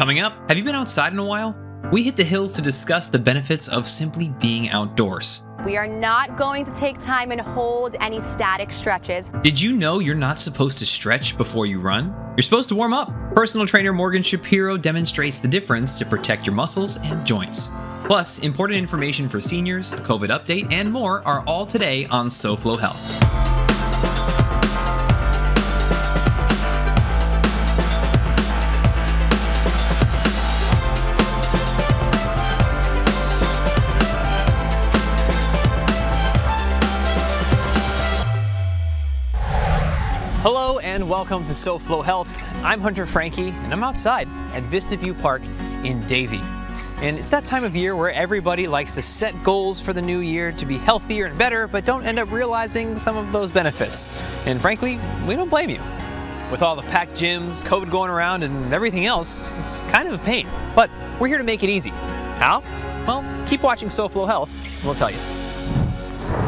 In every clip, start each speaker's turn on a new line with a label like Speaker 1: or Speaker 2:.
Speaker 1: Coming up, have you been outside in a while? We hit the hills to discuss the benefits of simply being outdoors.
Speaker 2: We are not going to take time and hold any static stretches.
Speaker 1: Did you know you're not supposed to stretch before you run? You're supposed to warm up. Personal trainer Morgan Shapiro demonstrates the difference to protect your muscles and joints. Plus, important information for seniors, a COVID update, and more are all today on SoFlo Health. Hello and welcome to SoFlo Health. I'm Hunter Frankie and I'm outside at Vista View Park in Davie. And it's that time of year where everybody likes to set goals for the new year to be healthier and better, but don't end up realizing some of those benefits. And frankly, we don't blame you. With all the packed gyms, COVID going around, and everything else, it's kind of a pain. But we're here to make it easy. How? Well, keep watching SoFlo Health and we'll tell you.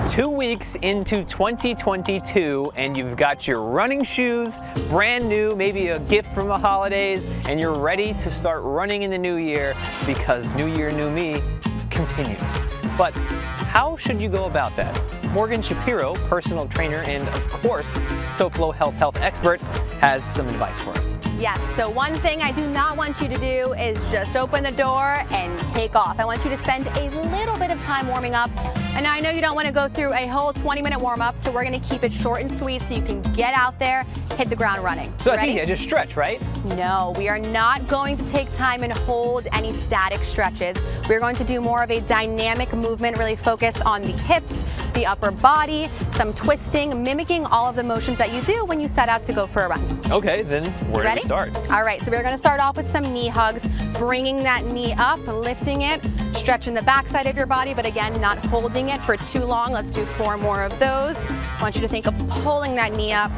Speaker 1: 2 weeks into 2022 and you've got your running shoes, brand new, maybe a gift from the holidays, and you're ready to start running in the new year because New Year, New Me continues. But how should you go about that? Morgan Shapiro, personal trainer and of course SoFlo health expert, has some advice for us.
Speaker 2: Yes, so one thing I do not want you to do is just open the door and take off. I want you to spend a little bit of time warming up. And I know you don't want to go through a whole 20-minute warm-up, so we're going to keep it short and sweet so you can get out there, hit the ground running.
Speaker 1: So that's easy, I just stretch, right?
Speaker 2: No, we are not going to take time and hold any static stretches. We're going to do more of a dynamic movement, really focus on the hips, the upper body, some twisting, mimicking all of the motions that you do when you set out to go for a run.
Speaker 1: Okay, then where do we start?
Speaker 2: All right, so we're going to start off with some knee hugs, bringing that knee up, lifting it, stretching the backside of your body, but again, not holding it for too long. Let's do 4 more of those. I want you to think of pulling that knee up,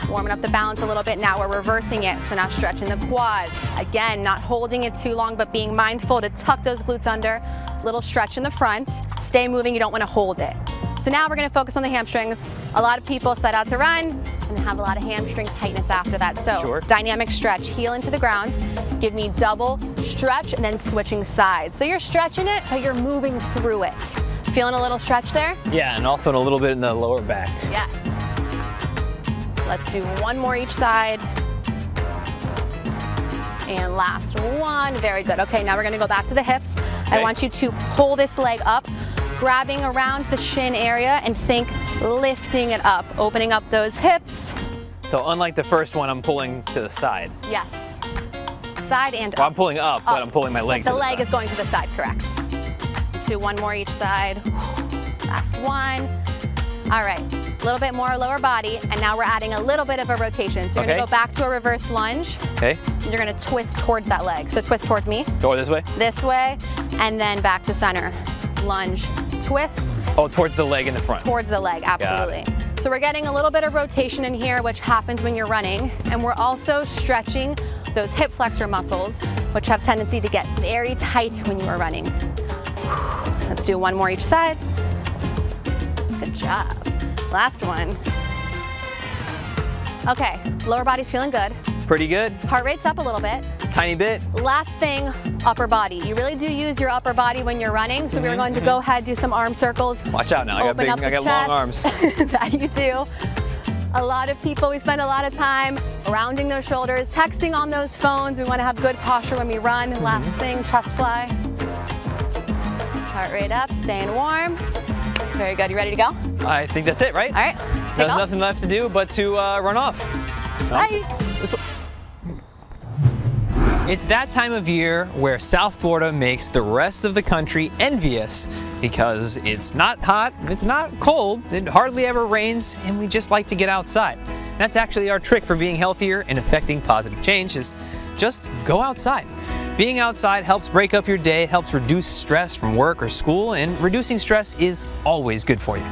Speaker 2: warming up the balance a little bit. Now we're reversing it, so now stretching the quads. Again, not holding it too long, but being mindful to tuck those glutes under. Little stretch in the front. Stay moving, you don't want to hold it. So now we're going to focus on the hamstrings. A lot of people set out to run and have a lot of hamstring tightness after that. So dynamic stretch, heel into the ground. Give me double stretch and then switching sides. So you're stretching it, but you're moving through it. Feeling a little stretch there?
Speaker 1: Yeah, and also a little bit in the lower back.
Speaker 2: Yes. Let's do 1 more each side. And last one, very good. Okay, now we're gonna go back to the hips. Okay. I want you to pull this leg up, grabbing around the shin area and think lifting it up, opening up those hips.
Speaker 1: So unlike the first one, I'm pulling to the side.
Speaker 2: Yes, side and up.
Speaker 1: Well, I'm pulling up, but I'm pulling my leg to the side.
Speaker 2: The leg is going to the side, correct. Let's do 1 more each side. Last one. All right, a little bit more lower body, and now we're adding a little bit of a rotation. So you're gonna go back to a reverse lunge. Okay. And you're gonna twist towards that leg. So twist towards me.
Speaker 1: Go this way?
Speaker 2: This way, and then back to center. Lunge, twist.
Speaker 1: Oh, towards the leg in the front.
Speaker 2: Towards the leg, absolutely. So we're getting a little bit of rotation in here, which happens when you're running, and we're also stretching those hip flexor muscles, which have tendency to get very tight when you are running. Let's do 1 more each side. Good job. Last one. Okay, lower body's feeling good.
Speaker 1: Pretty good.
Speaker 2: Heart rate's up a little bit.
Speaker 1: Tiny bit.
Speaker 2: Last thing, upper body. You really do use your upper body when you're running, so we're going to go ahead, do some arm circles.
Speaker 1: Watch out now, I got long arms.
Speaker 2: That you do. A lot of people, we spend a lot of time rounding those shoulders, texting on those phones. We want to have good posture when we run. Last thing, chest fly. Heart rate up, staying warm. Very good, you ready to go?
Speaker 1: I think that's it, right?
Speaker 2: All right,
Speaker 1: There's nothing left to do but to run off.
Speaker 2: Bye.
Speaker 1: It's that time of year where South Florida makes the rest of the country envious because it's not hot, it's not cold, it hardly ever rains, and we just like to get outside. That's actually our trick for being healthier and affecting positive change is just go outside. Being outside helps break up your day, helps reduce stress from work or school, and reducing stress is always good for you.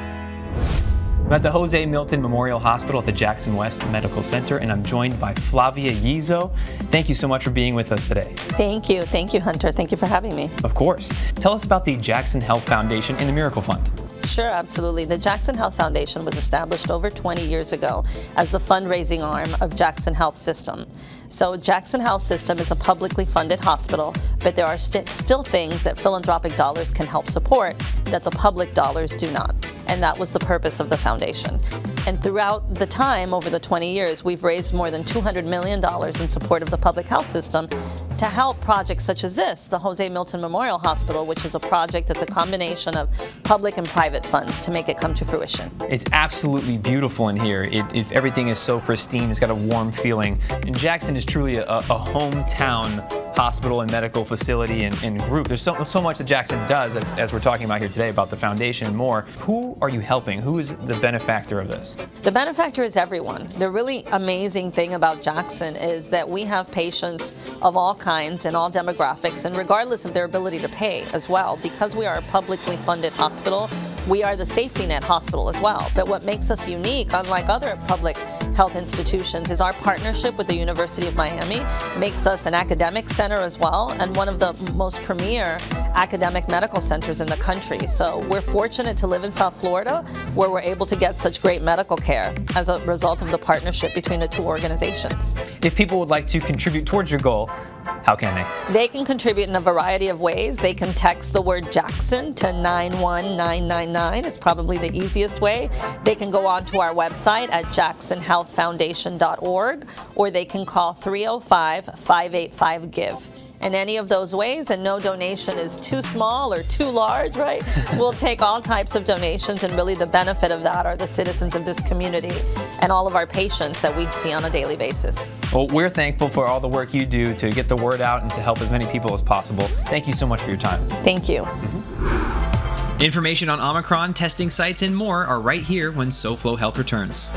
Speaker 1: I'm at the Jose Milton Memorial Hospital at the Jackson West Medical Center, and I'm joined by Flavia Yizo. Thank you so much for being with us today.
Speaker 3: Thank you, Hunter. Thank you for having me.
Speaker 1: Of course. Tell us about the Jackson Health Foundation and the Miracle Fund.
Speaker 3: Sure, absolutely. The Jackson Health Foundation was established over 20 years ago as the fundraising arm of Jackson Health System. So Jackson Health System is a publicly funded hospital, but there are still things that philanthropic dollars can help support that the public dollars do not. And that was the purpose of the foundation. And throughout the time, over the 20 years, we've raised more than $200 million in support of the public health system to help projects such as this, the Jose Milton Memorial Hospital, which is a project that's a combination of public and private funds to make it come to fruition.
Speaker 1: It's absolutely beautiful in here. Everything is so pristine. It's got a warm feeling. And Jackson is truly a hometown hospital and medical facility and group. There's so much that Jackson does, as we're talking about here today, about the foundation and more. Who are you helping? Who is the benefactor of this?
Speaker 3: The benefactor is everyone. The really amazing thing about Jackson is that we have patients of all kinds and all demographics, and regardless of their ability to pay as well. Because we are a publicly funded hospital, we are the safety net hospital as well. But what makes us unique, unlike other public health institutions, is our partnership with the University of Miami makes us an academic center as well, and one of the most premier academic medical centers in the country. So we're fortunate to live in South Florida, where we're able to get such great medical care as a result of the partnership between the two organizations.
Speaker 1: If people would like to contribute towards your goal, how can they?
Speaker 3: They can contribute in a variety of ways. They can text the word Jackson to 91999. It's probably the easiest way. They can go on to our website at jacksonhealthfoundation.org, or they can call 305-585-GIVE. In any of those ways, and no donation is too small or too large, right? We'll take all types of donations, and really the benefit of that are the citizens of this community and all of our patients that we see on a daily basis.
Speaker 1: Well, we're thankful for all the work you do to get the word out and to help as many people as possible. Thank you so much for your time.
Speaker 3: Thank you.
Speaker 1: Information on Omicron, testing sites, and more are right here when SoFlo Health returns.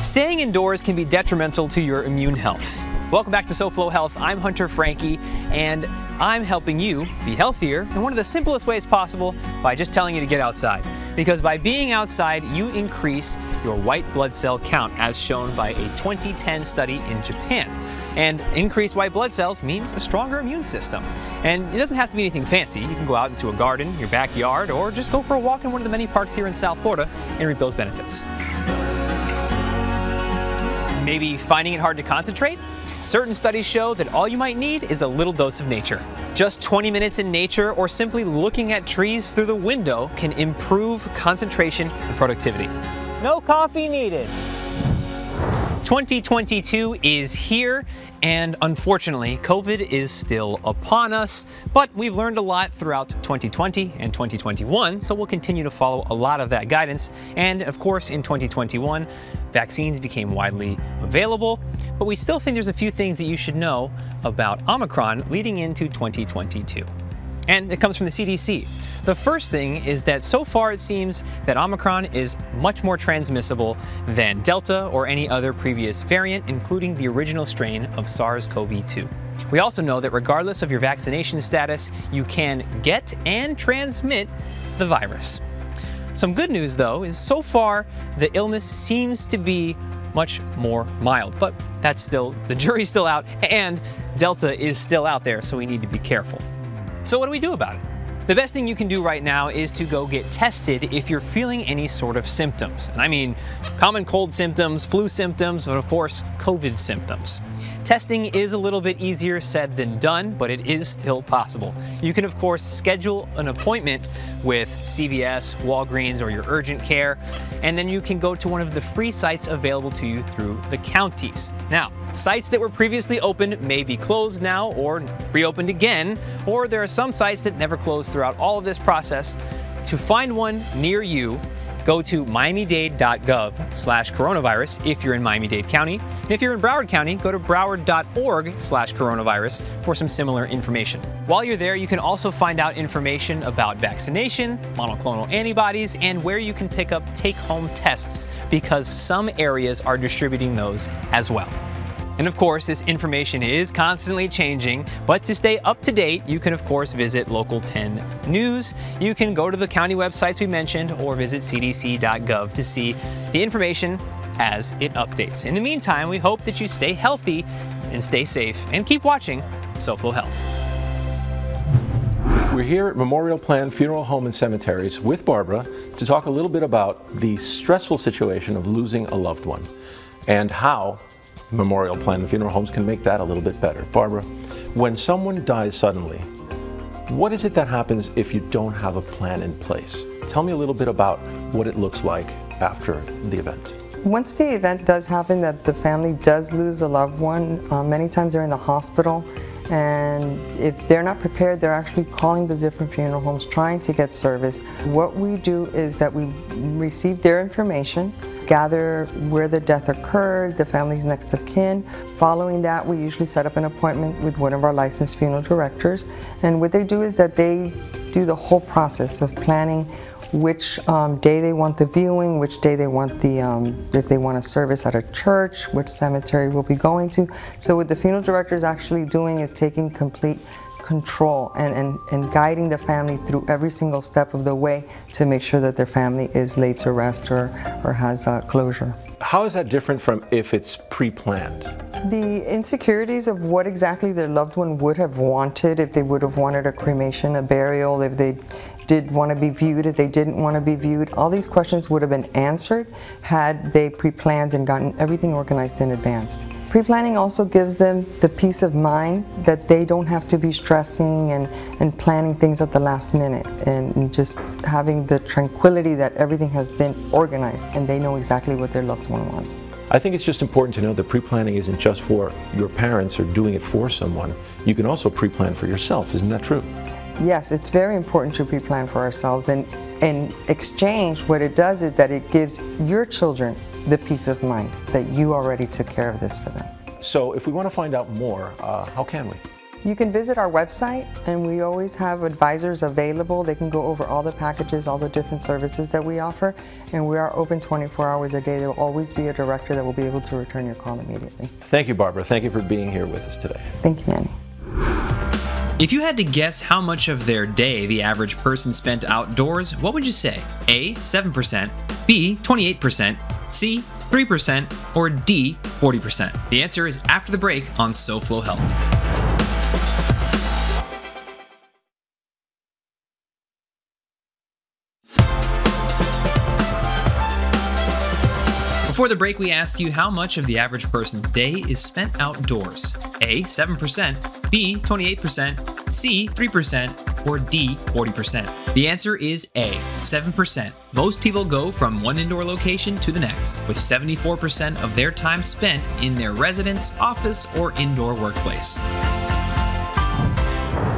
Speaker 1: Staying indoors can be detrimental to your immune health. Welcome back to SoFlo Health. I'm Hunter Franke, and I'm helping you be healthier in one of the simplest ways possible by just telling you to get outside. Because by being outside, you increase your white blood cell count, as shown by a 2010 study in Japan. And increased white blood cells means a stronger immune system. And it doesn't have to be anything fancy. You can go out into a garden, your backyard, or just go for a walk in one of the many parks here in South Florida and reap those benefits. Maybe finding it hard to concentrate? Certain studies show that all you might need is a little dose of nature. Just 20 minutes in nature or simply looking at trees through the window can improve concentration and productivity. No coffee needed. 2022 is here, and unfortunately, COVID is still upon us, but we've learned a lot throughout 2020 and 2021, so we'll continue to follow a lot of that guidance. And of course, in 2021, vaccines became widely available, but we still think there's a few things that you should know about Omicron leading into 2022. And it comes from the CDC. The first thing is that so far it seems that Omicron is much more transmissible than Delta or any other previous variant, including the original strain of SARS-CoV-2. We also know that regardless of your vaccination status, you can get and transmit the virus. Some good news, though, is so far the illness seems to be much more mild, but that's still, the jury's still out, and Delta is still out there, so we need to be careful. So what do we do about it? The best thing you can do right now is to go get tested if you're feeling any sort of symptoms. And I mean common cold symptoms, flu symptoms, and of course, COVID symptoms. Testing is a little bit easier said than done, but it is still possible. You can, of course, schedule an appointment with CVS, Walgreens, or your urgent care, and then you can go to one of the free sites available to you through the counties. Now, sites that were previously open may be closed now or reopened again, or there are some sites that never closed throughout all of this process. To find one near you, go to miami-dade.gov/coronavirus if you're in Miami-Dade County. And if you're in Broward County, go to broward.org/coronavirus for some similar information. While you're there, you can also find out information about vaccination, monoclonal antibodies, and where you can pick up take-home tests, because some areas are distributing those as well. And of course, this information is constantly changing, but to stay up to date, you can of course visit Local 10 News. You can go to the county websites we mentioned or visit cdc.gov to see the information as it updates. In the meantime, we hope that you stay healthy and stay safe and keep watching SoFlo Health.
Speaker 4: We're here at Memorial Plan Funeral Home and Cemeteries with Barbara to talk a little bit about the stressful situation of losing a loved one and how Memorial Plan Funeral Homes can make that a little bit better. Barbara, when someone dies suddenly, what is it that happens if you don't have a plan in place? Tell me a little bit about what it looks like after the event.
Speaker 5: Once the event does happen, that the family does lose a loved one, many times they're in the hospital, and if they're not prepared, they're actually calling the different funeral homes trying to get service. What we do is that we receive their information, gather where the death occurred, the family's next of kin. Following that, we usually set up an appointment with one of our licensed funeral directors, and what they do is that they do the whole process of planning which day they want the viewing, which day they want the, if they want a service at a church, which cemetery we'll be going to. So what the funeral director is actually doing is taking complete control and guiding the family through every single step of the way to make sure that their family is laid to rest or has closure.
Speaker 4: How is that different from if it's pre-planned?
Speaker 5: The insecurities of what exactly their loved one would have wanted, if they would have wanted a cremation, a burial, if they did want to be viewed, if they didn't want to be viewed, all these questions would have been answered had they pre-planned and gotten everything organized in advance. Pre-planning also gives them the peace of mind that they don't have to be stressing and planning things at the last minute, and just having the tranquility that everything has been organized and they know exactly what their loved one wants.
Speaker 4: I think it's just important to know that pre-planning isn't just for your parents or doing it for someone. You can also pre-plan for yourself, isn't that true?
Speaker 5: Yes, it's very important to pre-plan for ourselves, and in exchange, what it does is that it gives your children the peace of mind that you already took care of this for them.
Speaker 4: So if we want to find out more, how can we?
Speaker 5: You can visit our website, and we always have advisors available. They can go over all the packages, all the different services that we offer, and we are open 24 hours a day. There will always be a director that will be able to return your call immediately.
Speaker 4: Thank you, Barbara. Thank you for being here with us today.
Speaker 5: Thank you, Manny.
Speaker 1: If you had to guess how much of their day the average person spent outdoors, what would you say? A, 7%, B, 28%, C, 3%, or D, 40%? The answer is after the break on SoFlo Health. Before the break, we asked you how much of the average person's day is spent outdoors. A, 7%, B, 28%, C, 3%, or D, 40%. The answer is A, 7%. Most people go from one indoor location to the next, with 74% of their time spent in their residence, office, or indoor workplace.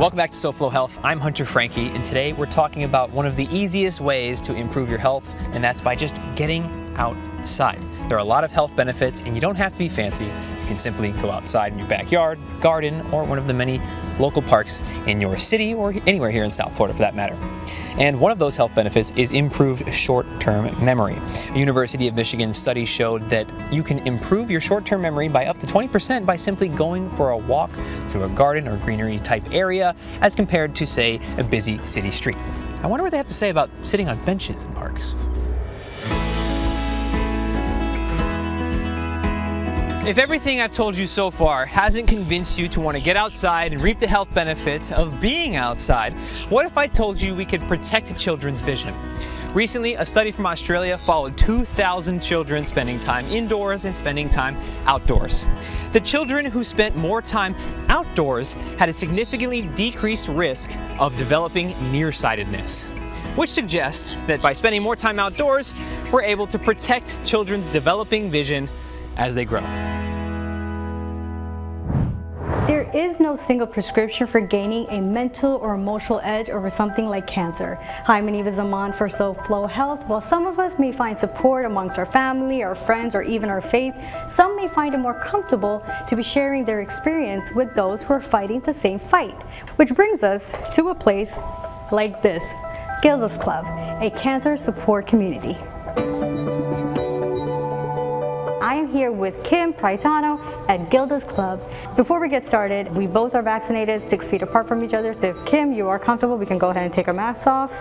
Speaker 1: Welcome back to SoFlo Health. I'm Hunter Frankie, and today we're talking about one of the easiest ways to improve your health, and that's by just getting outside. There are a lot of health benefits, and you don't have to be fancy. You can simply go outside in your backyard, garden, or one of the many local parks in your city or anywhere here in South Florida for that matter. And one of those health benefits is improved short-term memory. A University of Michigan study showed that you can improve your short-term memory by up to 20% by simply going for a walk through a garden or greenery type area as compared to, say, a busy city street. I wonder what they have to say about sitting on benches in parks. If everything I've told you so far hasn't convinced you to want to get outside and reap the health benefits of being outside, what if I told you we could protect children's vision? Recently, a study from Australia followed 2,000 children spending time indoors and spending time outdoors. The children who spent more time outdoors had a significantly decreased risk of developing nearsightedness, which suggests that by spending more time outdoors, we're able to protect children's developing vision as they grow.
Speaker 6: There is no single prescription for gaining a mental or emotional edge over something like cancer. Hi, my name is Aman for SoFlo Health. While some of us may find support amongst our family, our friends, or even our faith, some may find it more comfortable to be sharing their experience with those who are fighting the same fight. Which brings us to a place like this, Gilda's Club, a cancer support community. I am here with Kim Praitano at Gilda's Club. Before we get started, we both are vaccinated 6 feet apart from each other, so if Kim, you are comfortable, we can go ahead and take our masks off.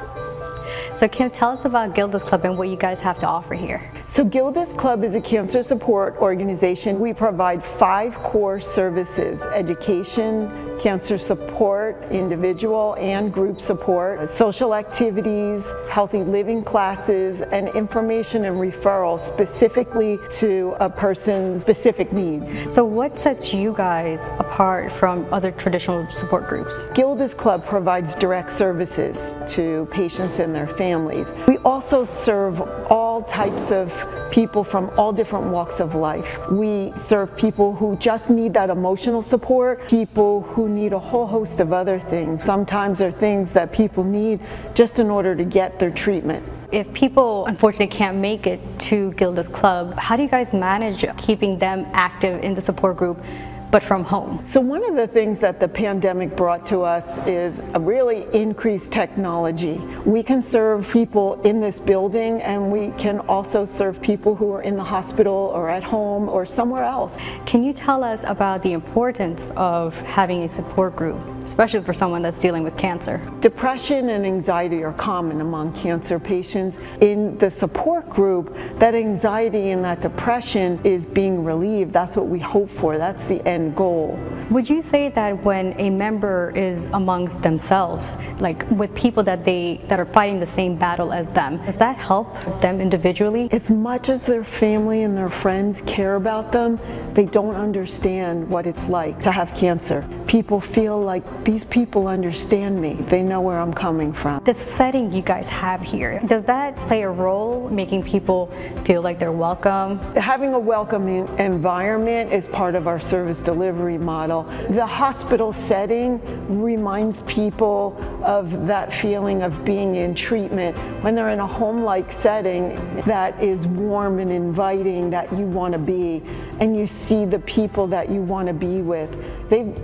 Speaker 6: So Kim, tell us about Gilda's Club and what you guys have to offer here.
Speaker 7: So Gilda's Club is a cancer support organization. We provide 5 core services: education, cancer support, individual and group support, social activities, healthy living classes, and information and referrals specifically to a person's specific needs.
Speaker 6: So what sets you guys apart from other traditional support groups?
Speaker 7: Gilda's Club provides direct services to patients and their families. We also serve all types of people from all different walks of life. We serve people who just need that emotional support, people who need a whole host of other things. Sometimes there are things that people need just in order to get their treatment.
Speaker 6: If people unfortunately can't make it to Gilda's Club, how do you guys manage keeping them active in the support group but from home?
Speaker 7: So one of the things that the pandemic brought to us is a really increased technology. We can serve people in this building, and we can also serve people who are in the hospital or at home or somewhere else.
Speaker 6: Can you tell us about the importance of having a support group, especially for someone that's dealing with cancer?
Speaker 7: Depression and anxiety are common among cancer patients. In the support group, that anxiety and that depression is being relieved. That's what we hope for. That's the end goal.
Speaker 6: Would you say that when a member is amongst themselves, like with people that are fighting the same battle as them, does that help them individually?
Speaker 7: As much as their family and their friends care about them, they don't understand what it's like to have cancer. People feel like these people understand me. They know where I'm coming from.
Speaker 6: The setting you guys have here, does that play a role making people feel like they're welcome?
Speaker 7: Having a welcoming environment is part of our service delivery model. The hospital setting reminds people of that feeling of being in treatment. When they're in a home-like setting that is warm and inviting, that you want to be, and you see the people that you want to be with,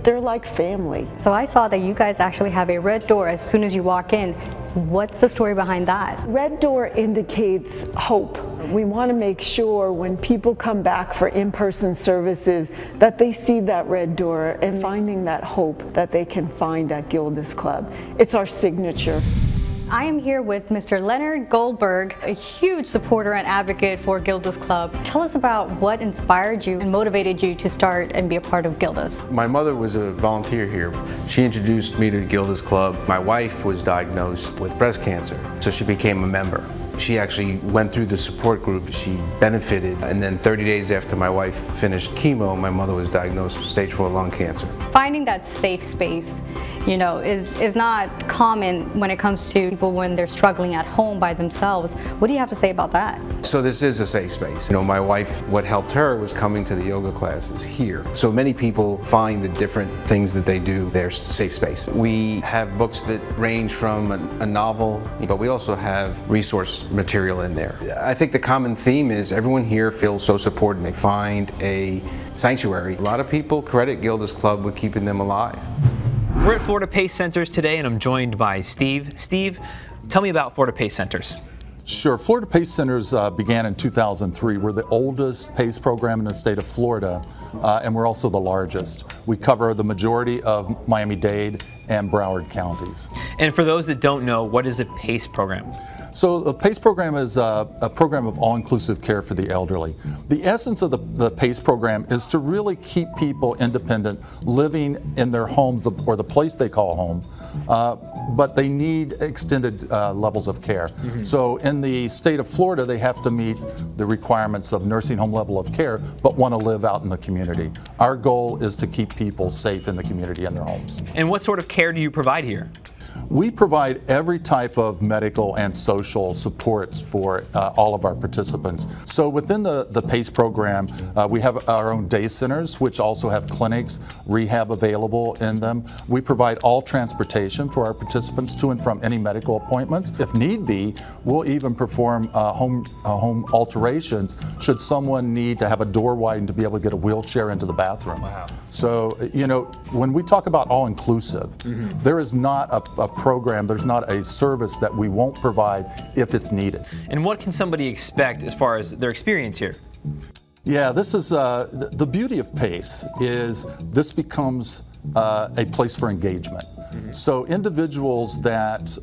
Speaker 7: they're like family.
Speaker 6: So I saw that you guys actually have a red door as soon as you walk in. What's the story behind that?
Speaker 7: Red door indicates hope. We want to make sure when people come back for in-person services that they see that red door and finding that hope that they can find at Gilda's Club. It's our signature.
Speaker 6: I am here with Mr. Leonard Goldberg, a huge supporter and advocate for Gilda's Club. Tell us about what inspired you and motivated you to start and be a part of Gilda's.
Speaker 8: My mother was a volunteer here. She introduced me to Gilda's Club. My wife was diagnosed with breast cancer, so she became a member. She actually went through the support group. She benefited, and then 30 days after my wife finished chemo, my mother was diagnosed with stage 4 lung cancer.
Speaker 6: Finding that safe space, is not common when it comes to people when they're struggling at home by themselves. What do you have to say about that?
Speaker 8: So this is a safe space. My wife, what helped her was coming to the yoga classes here. So many people find the different things that they do their safe space. We have books that range from a novel, but we also have resource material in there. I think the common theme is everyone here feels so supported and they find a sanctuary. A lot of people credit Gilda's Club with keeping them alive.
Speaker 1: We're at Florida PACE Centers today, and I'm joined by Steve. Steve, tell me about Florida PACE Centers.
Speaker 9: Sure. Florida PACE Centers began in 2003. We're the oldest PACE program in the state of Florida, and we're also the largest. We cover the majority of Miami-Dade and Broward counties.
Speaker 1: And for those that don't know, what is a PACE program?
Speaker 9: So the PACE program is a program of all-inclusive care for the elderly. The essence of the PACE program is to really keep people independent, living in their homes or the place they call home, but they need extended levels of care. Mm-hmm. So in the state of Florida, they have to meet the requirements of nursing home level of care, but want to live out in the community. Our goal is to keep people safe in the community in their homes.
Speaker 1: And what sort of care do you provide here?
Speaker 9: We provide every type of medical and social supports for all of our participants. So within the PACE program, we have our own day centers, which also have clinics, rehab available in them. We provide all transportation for our participants to and from any medical appointments. If need be, we'll even perform home alterations should someone need to have a door widened to be able to get a wheelchair into the bathroom. Wow. So, when we talk about all-inclusive, mm-hmm. there is not a program, there's not a service that we won't provide if it's needed.
Speaker 1: And what can somebody expect as far as their experience here?
Speaker 9: Yeah, this is the beauty of PACE is this becomes a place for engagement. So individuals that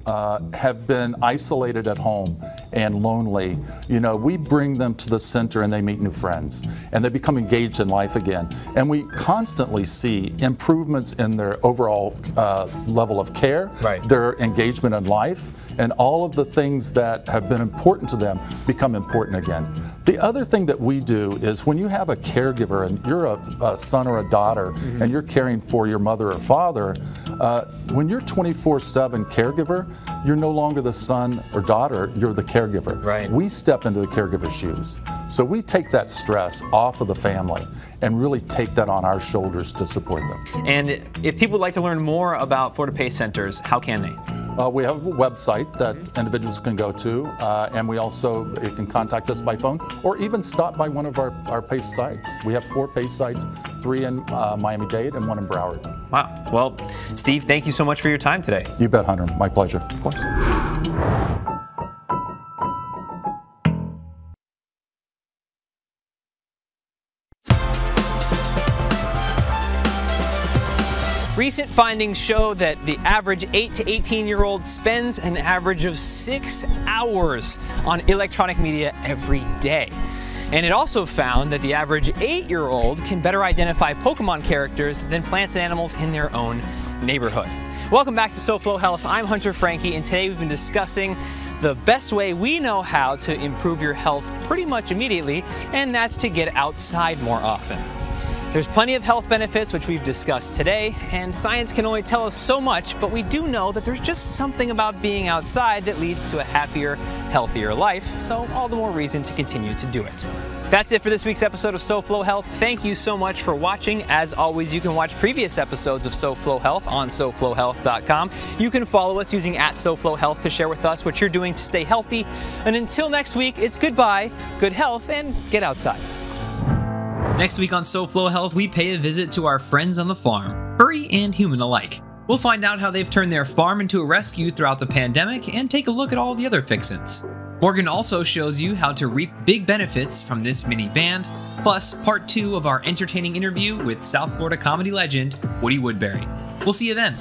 Speaker 9: have been isolated at home and lonely, you know, we bring them to the center and they meet new friends and they become engaged in life again. And we constantly see improvements in their overall level of care, their engagement in life, and all of the things that have been important to them become important again. The other thing that we do is when you have a caregiver and you're a son or a daughter and you're caring for your mother or father, when you're 24/7 caregiver, you're no longer the son or daughter, you're the caregiver. We step into the caregiver's shoes. So we take that stress off of the family and really take that on our shoulders to support them.
Speaker 1: And if people would like to learn more about Florida PACE centers, how can they?
Speaker 9: We have a website that individuals can go to, and we also, you can contact us by phone or even stop by one of our PACE sites. We have 4 PACE sites, 3 in Miami-Dade and 1 in Broward.
Speaker 1: Wow. Well, Steve, thank you so much for your time today.
Speaker 9: You bet, Hunter. My pleasure.
Speaker 1: Of course. Recent findings show that the average 8 to 18-year-old spends an average of 6 hours on electronic media every day. And it also found that the average 8-year-old can better identify Pokemon characters than plants and animals in their own neighborhood. Welcome back to SoFlo Health. I'm Hunter Frankie, and today we've been discussing the best way we know how to improve your health pretty much immediately, and that's to get outside more often. There's plenty of health benefits, which we've discussed today, and science can only tell us so much, but we do know that there's just something about being outside that leads to a happier, healthier life, so all the more reason to continue to do it. That's it for this week's episode of SoFlo Health. Thank you so much for watching. As always, you can watch previous episodes of SoFlo Health on SoFloHealth.com. You can follow us using @SoFloHealth to share with us what you're doing to stay healthy. And until next week, it's goodbye, good health, and get outside. Next week on SoFlo Health, we pay a visit to our friends on the farm, furry and human alike. We'll find out how they've turned their farm into a rescue throughout the pandemic and take a look at all the other fixins. Morgan also shows you how to reap big benefits from this mini band, plus part 2 of our entertaining interview with South Florida comedy legend Woody Woodbury. We'll see you then.